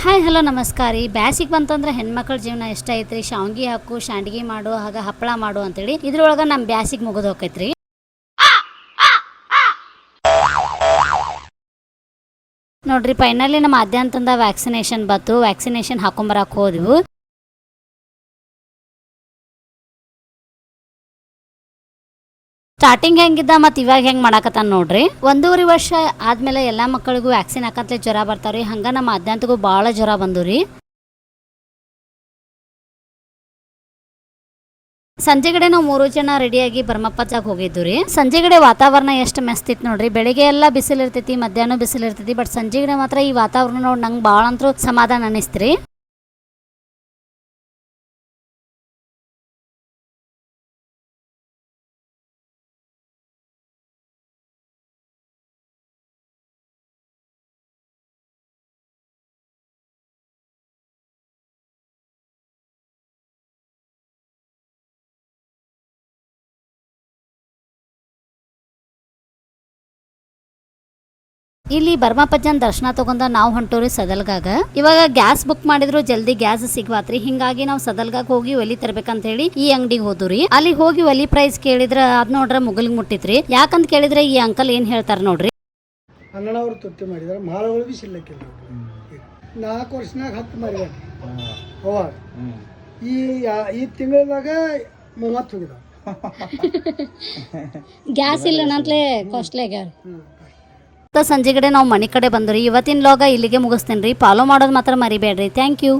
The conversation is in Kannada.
ಹಾಯ್ ಹಲೋ ನಮಸ್ಕಾರ ರೀ. ಬ್ಯಾಸಿಗೆ ಬಂತಂದ್ರೆ ಹೆಣ್ಮಕ್ಳ ಜೀವನ ಎಷ್ಟ ಐತ್ರಿ. ಶಾವ್ಗಿ ಹಾಕು, ಶಾಂಡ್ಗಿ ಮಾಡು, ಹಾಗ ಹಪ್ಪಳ ಮಾಡು ಅಂತೇಳಿ ಇದ್ರೊಳಗ ನಮ್ಮ ಬ್ಯಾಸಿಗೆ ಮುಗಿದು ಹೋಕೈತ್ರಿ. ನೋಡ್ರಿ, ಫೈನಲಿ ನಮ್ಮ ಆದ್ಯಂತಂದ ವ್ಯಾಕ್ಸಿನೇಷನ್ ಬತ್ತು. ವ್ಯಾಕ್ಸಿನೇಷನ್ ಹಾಕೊಂಬರಕ್ಕೆ ಹೋದ್ವು. ಸ್ಟಾರ್ಟಿಂಗ್ ಹೆಂಗಿದ್ದ ಮತ್ತು ಇವಾಗ ಹೆಂಗೆ ಮಾಡಾಕತ್ತಾನ ನೋಡ್ರಿ. 1.5 ವರ್ಷ ಆದ್ಮೇಲೆ ಎಲ್ಲಾ ಮಕ್ಕಳಿಗೂ ವ್ಯಾಕ್ಸಿನ್ ಹಾಕಂತಲೇ ಜ್ವರ ಬರ್ತಾವ್ರಿ. ಹಂಗ ನಮ್ಮ ಆದ್ಯಂತಗೂ ಭಾಳ ಜ್ವರ ಬಂದವ್ರಿ. ಸಂಜೆಗಡೆ ನಾವು 3 ಜನ ರೆಡಿಯಾಗಿ ಭರಮಪ್ಪಜ್ಜಾಗ ಹೋಗಿದ್ದು ರೀ. ಸಂಜೆಗಡೆ ವಾತಾವರಣ ಎಷ್ಟು ಮೆಸ್ತಿತ್ತು ನೋಡ್ರಿ. ಬೆಳಿಗ್ಗೆ ಎಲ್ಲ ಬಿಸಿಲು ಇರ್ತೈತಿ, ಮಧ್ಯಾಹ್ನ ಬಿಸಿಲು ಇರ್ತೈತಿ. ಬಟ್ ಸಂಜೆಗಡೆ ಮಾತ್ರ ಈ ವಾತಾವರಣ ನೋಡಿ ನಂಗೆ ಭಾಳ ಅಂತೂ ಸಮಾಧಾನ ಅನಿಸ್ತ್ರಿ. ಇಲ್ಲಿ ಭರಮಪ್ಪಜ್ಜನ ದರ್ಶನ ತಗೊಂಡ ನಾವು ಹೊಂಟೋರಿ ಸದಲ್ಗಾಗ. ಇವಾಗ ಗ್ಯಾಸ್ ಬುಕ್ ಮಾಡಿದ್ರು ಜಲ್ದಿ ಗ್ಯಾಸ್ ಸಿಗ್ವಾತ್ರಿ. ಹಿಂಗಾಗಿ ನಾವು ಸದಲ್ಗಾಗ ಹೋಗಿ ಒಲಿ ತರ್ಬೇಕಂತ ಹೇಳಿ ಈ ಅಂಗಡಿಗೆ ಹೋದ್ರಿ. ಅಲ್ಲಿ ಹೋಗಿ ಒಲಿ ಪ್ರೈಸ್ ಕೇಳಿದ್ರ ಅದ್ ನೋಡ್ರ ಮುಗಲ್ಗ್ ಮುಟ್ಟಿತ್ರಿ. ಯಾಕಂತ ಕೇಳಿದ್ರೆ ಈ ಅಂಕಲ್ ಏನ್ ಹೇಳ್ತಾರ ನೋಡ್ರಿ. ಅಣ್ಣನವ್ರು ತುಟ್ಟಿ ಮಾಡಿದಾರೆ, ಮಾಲಗಳು ಬಿ ಸಿಲ್ಲಕ್ಕಿಲ್ಲ. 4 ವರ್ಷನಾಗ 10 ಮಾರಿದಾರೆ. ಅವಾಗ ಈ ತಿಂಗಳದಾಗ 30 ಹೋಗಿದಾವ. ಗ್ಯಾಸ್ ಇಲ್ಲ ಅಂತಲೇ ಕಾಸ್ಟ್ಲಿ ಆಗ್ಯಾರ. ಸಂಜೆಗಡೆ ನಾವು ಮನೆ ಕಡೆ ಬಂದ್ರಿ. ಇವತ್ತಿನ ಲಾಗ ಇಲ್ಲಿಗೆ ಮುಗಿಸ್ತೇನೆ ರೀ. ಫಾಲೋ ಮಾಡೋದು ಮಾತ್ರ ಮರಿಬೇಡ್ರಿ. Thank you.